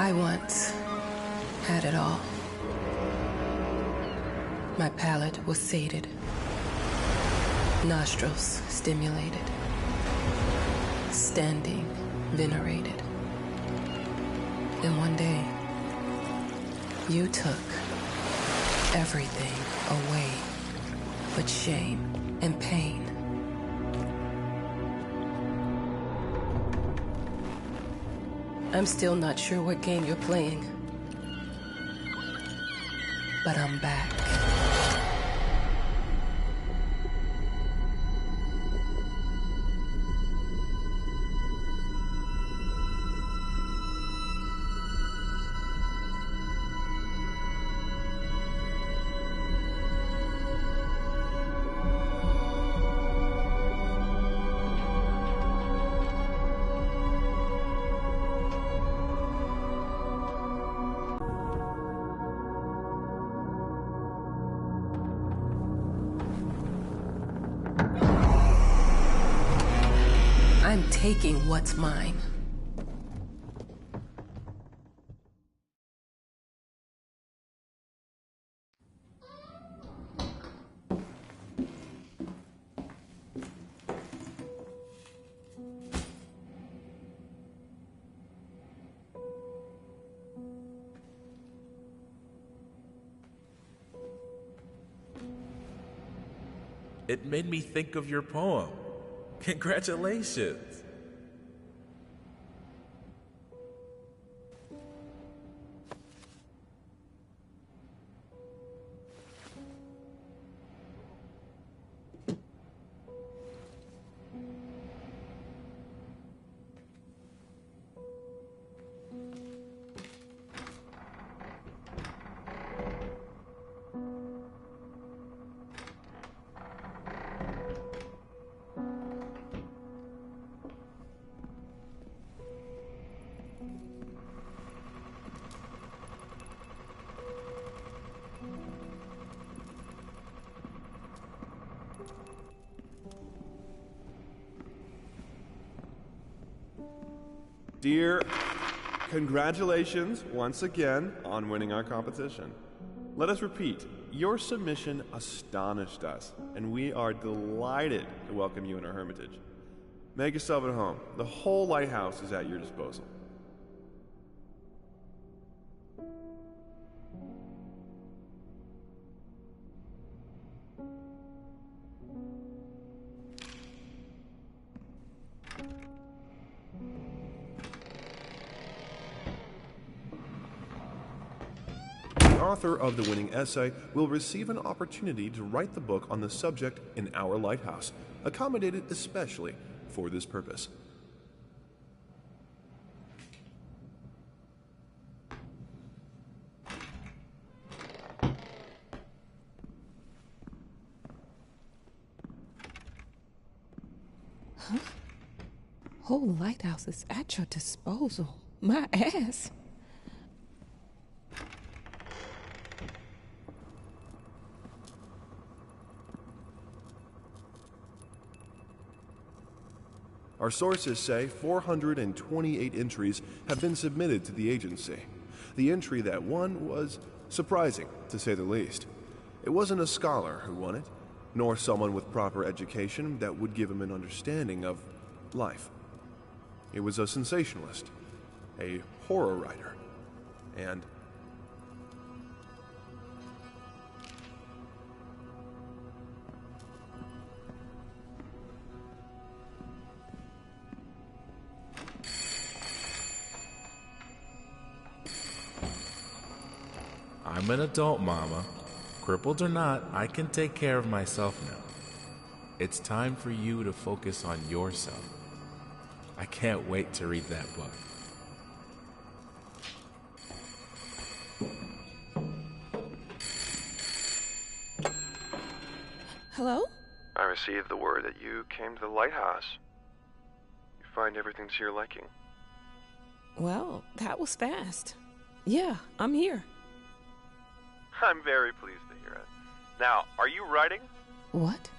I once had it all. My palate was sated, nostrils stimulated, standing venerated. Then one day, you took everything away but shame and pain. I'm still not sure what game you're playing, but I'm back. I'm taking what's mine. It made me think of your poem. Congratulations. Dear, congratulations once again on winning our competition. Let us repeat, your submission astonished us, and we are delighted to welcome you in our hermitage. Make yourself at home. The whole lighthouse is at your disposal. The author of the winning essay will receive an opportunity to write the book on the subject in our lighthouse, accommodated especially for this purpose. Huh? Whole lighthouse is at your disposal. My ass. Our sources say 428 entries have been submitted to the agency. The entry that won was surprising, to say the least. It wasn't a scholar who won it, nor someone with proper education that would give him an understanding of life. It was a sensationalist, a horror writer, and I'm an adult, Mama. Crippled or not, I can take care of myself now. It's time for you to focus on yourself. I can't wait to read that book. Hello? I received the word that you came to the lighthouse. You find everything to your liking. Well, that was fast. Yeah, I'm here. I'm very pleased to hear it. Now, are you writing? What?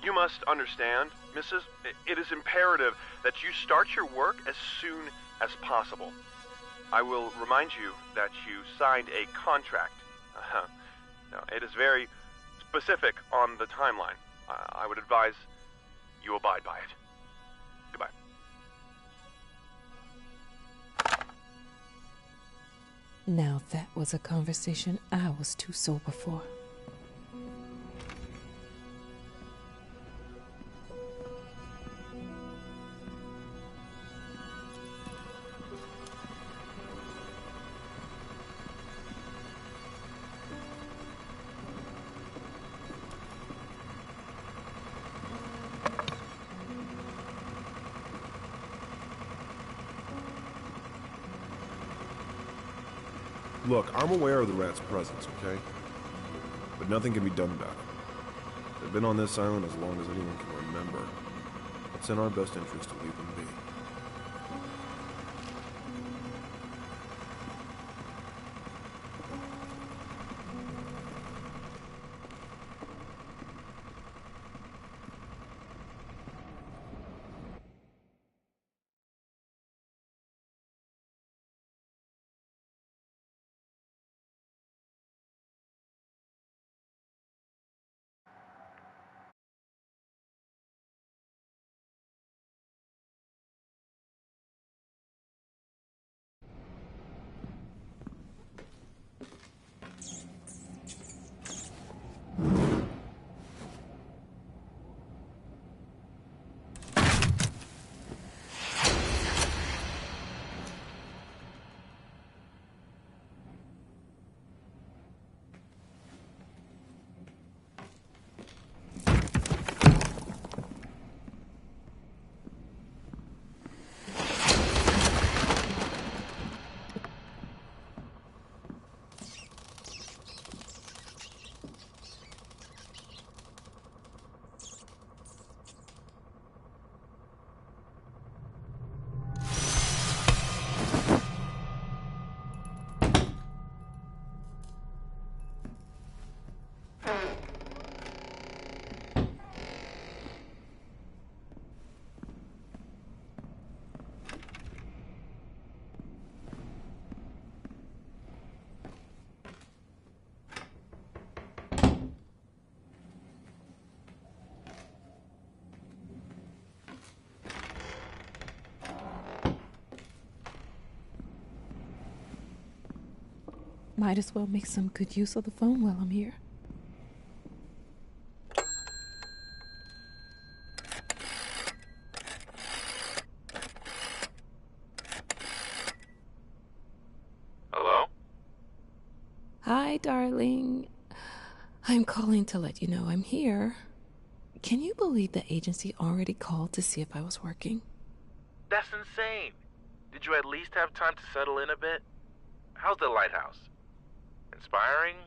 You must understand, Mrs., it is imperative that you start your work as soon as possible. I will remind you that you signed a contract. Now, it is very specific on the timeline. I would advise you abide by it. Goodbye. Now that was a conversation I was too sober for. Look, I'm aware of the rat's presence, okay? But nothing can be done about it. They've been on this island as long as anyone can remember. It's in our best interest to leave them be. Might as well make some good use of the phone while I'm here. Hello? Hi, darling. I'm calling to let you know I'm here. Can you believe the agency already called to see if I was working? That's insane. Did you at least have time to settle in a bit? How's the lighthouse? Inspiring?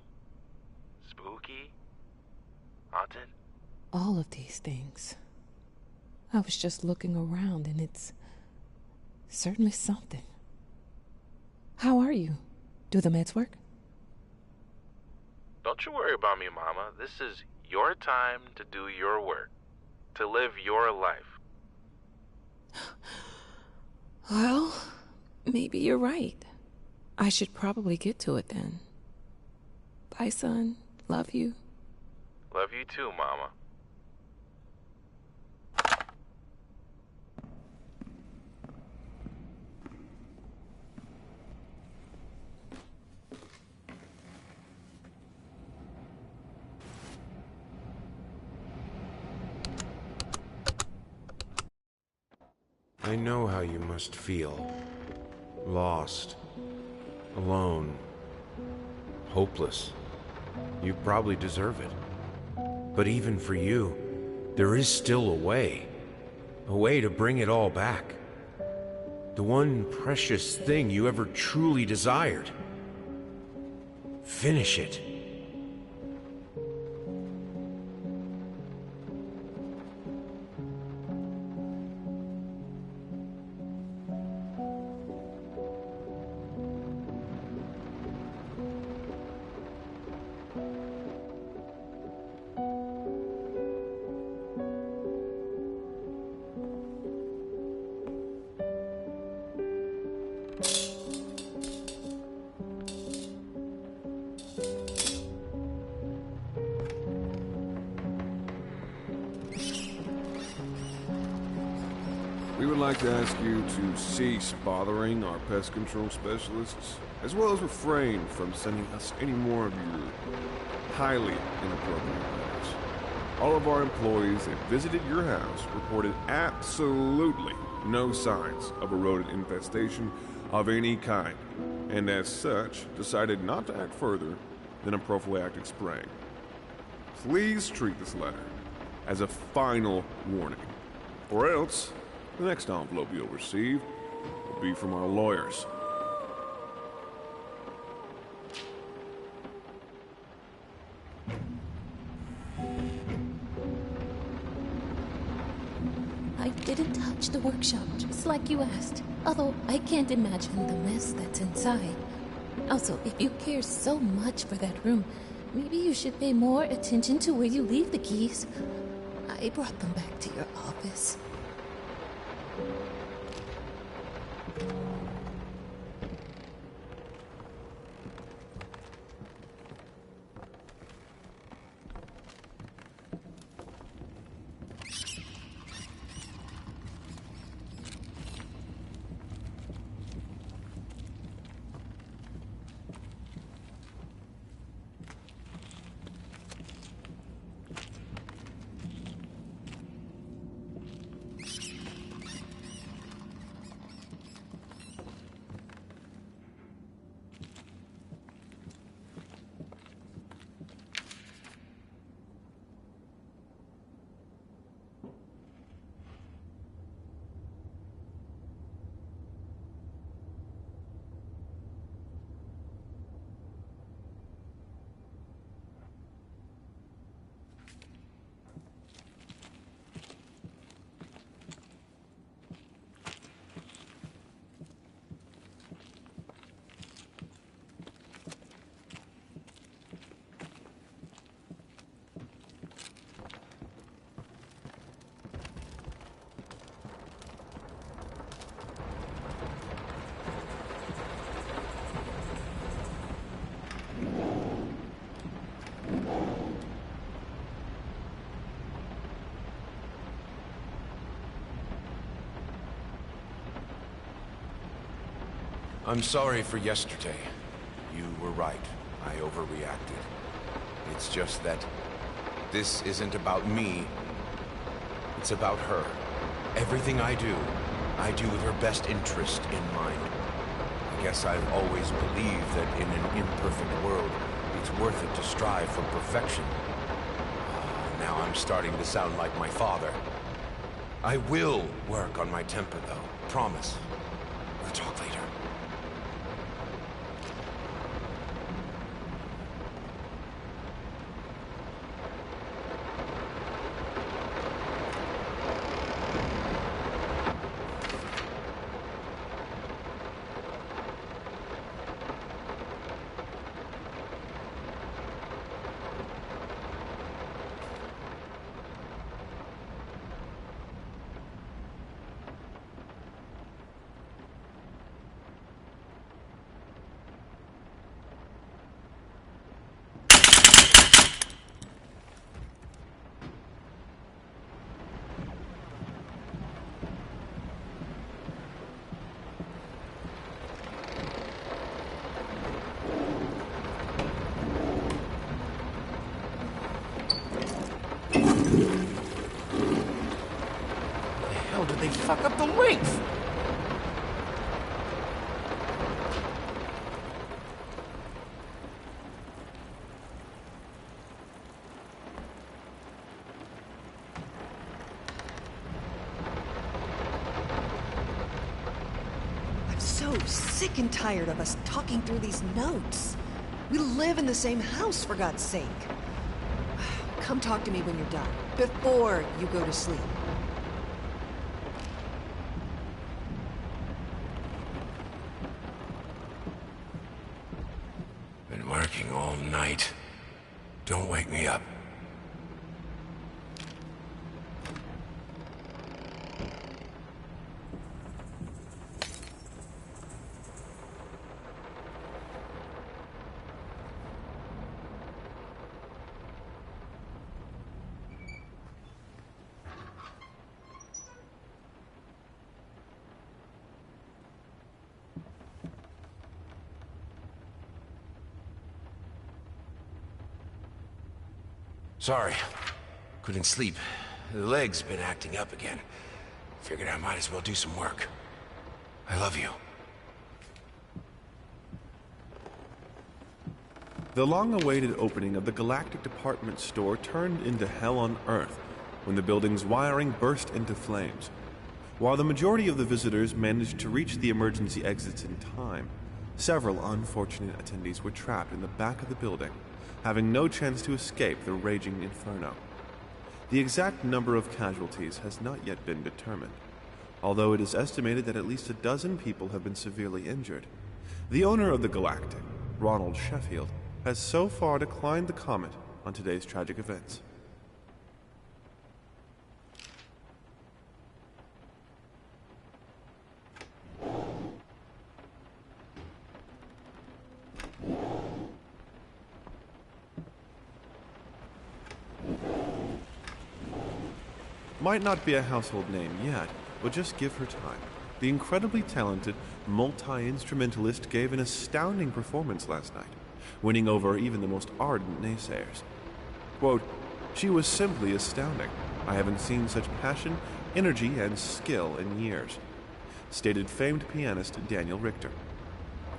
Spooky? Haunted? All of these things. I was just looking around and it's certainly something. How are you? Do the meds work? Don't you worry about me, Mama. This is your time to do your work, to live your life. Well, maybe you're right. I should probably get to it then. Bye, son. Love you. Love you too, Mama. I know how you must feel. Lost. Alone. Hopeless. You probably deserve it. But even for you, there is still a way. A way to bring it all back. The one precious thing you ever truly desired. Finish it. We would like to ask you to cease bothering our pest control specialists, as well as refrain from sending us any more of your highly inappropriate letters. All of our employees that visited your house reported absolutely no signs of a rodent infestation of any kind, and as such, decided not to act further than a prophylactic spraying. Please treat this letter as a final warning, or else the next envelope you'll receive will be from our lawyers. I didn't touch the workshop, just like you asked. Although I can't imagine the mess that's inside. Also, if you care so much for that room, maybe you should pay more attention to where you leave the keys. I brought them back to your office. I'm sorry for yesterday. You were right. I overreacted. It's just that this isn't about me. It's about her. Everything I do with her best interest in mind. I guess I've always believed that in an imperfect world, it's worth it to strive for perfection. Now I'm starting to sound like my father. I will work on my temper, though. Promise. We'll talk later. They fuck up the length! I'm so sick and tired of us talking through these notes. We live in the same house, for God's sake. Come talk to me when you're done, before you go to sleep. Been working all night. Don't wake me up. Sorry. Couldn't sleep. The leg's been acting up again. Figured I might as well do some work. I love you. The long-awaited opening of the Galactic Department Store turned into hell on Earth when the building's wiring burst into flames. While the majority of the visitors managed to reach the emergency exits in time, several unfortunate attendees were trapped in the back of the building, having no chance to escape the raging inferno. The exact number of casualties has not yet been determined, although it is estimated that at least a dozen people have been severely injured. The owner of the Galactic, Ronald Sheffield, has so far declined to comment on today's tragic events. Might not be a household name yet, but just give her time. The incredibly talented multi-instrumentalist gave an astounding performance last night, winning over even the most ardent naysayers. Quote, "She was simply astounding. I haven't seen such passion, energy, and skill in years," stated famed pianist Daniel Richter.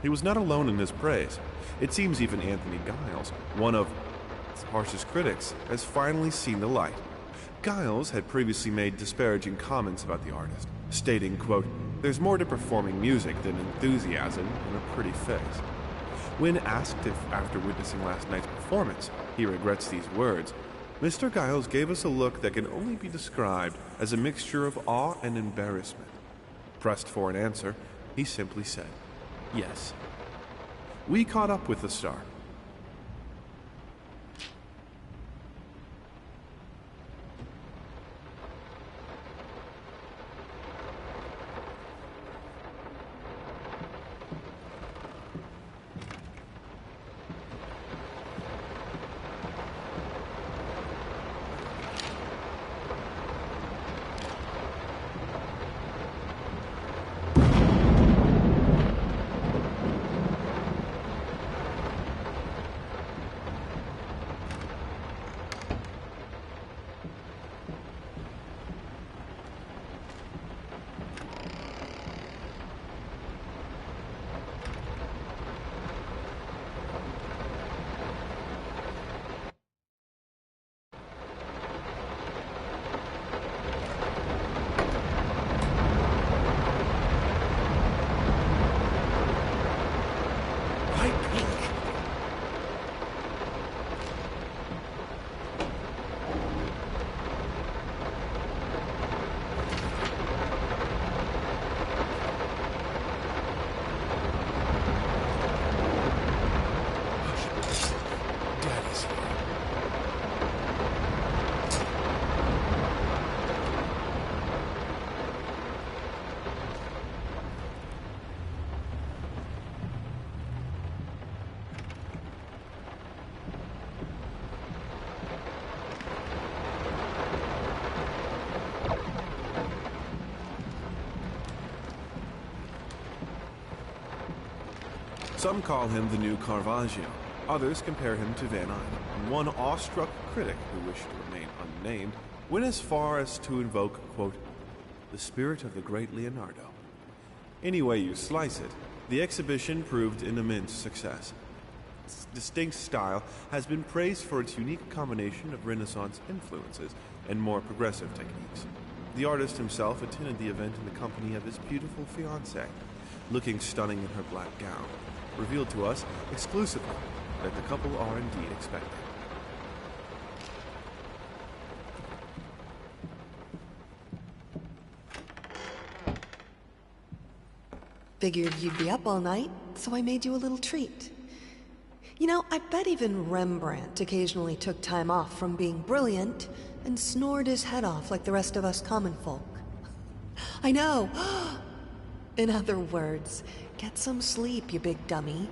He was not alone in his praise. It seems even Anthony Giles, one of its harshest critics, has finally seen the light. Giles had previously made disparaging comments about the artist, stating, quote, "There's more to performing music than enthusiasm and a pretty face." When asked if, after witnessing last night's performance, he regrets these words, Mr. Giles gave us a look that can only be described as a mixture of awe and embarrassment. Pressed for an answer, he simply said, "Yes." We caught up with the star. Some call him the new Caravaggio. Others compare him to Van Eyck. And one awestruck critic, who wished to remain unnamed, went as far as to invoke, quote, "the spirit of the great Leonardo." Any way you slice it, the exhibition proved an immense success. Its distinct style has been praised for its unique combination of Renaissance influences and more progressive techniques. The artist himself attended the event in the company of his beautiful fiancée, looking stunning in her black gown, revealed to us exclusively that the couple are indeed expected. Figured you'd be up all night, so I made you a little treat. You know, I bet even Rembrandt occasionally took time off from being brilliant and snored his head off like the rest of us common folk. I know! In other words, get some sleep, you big dummy.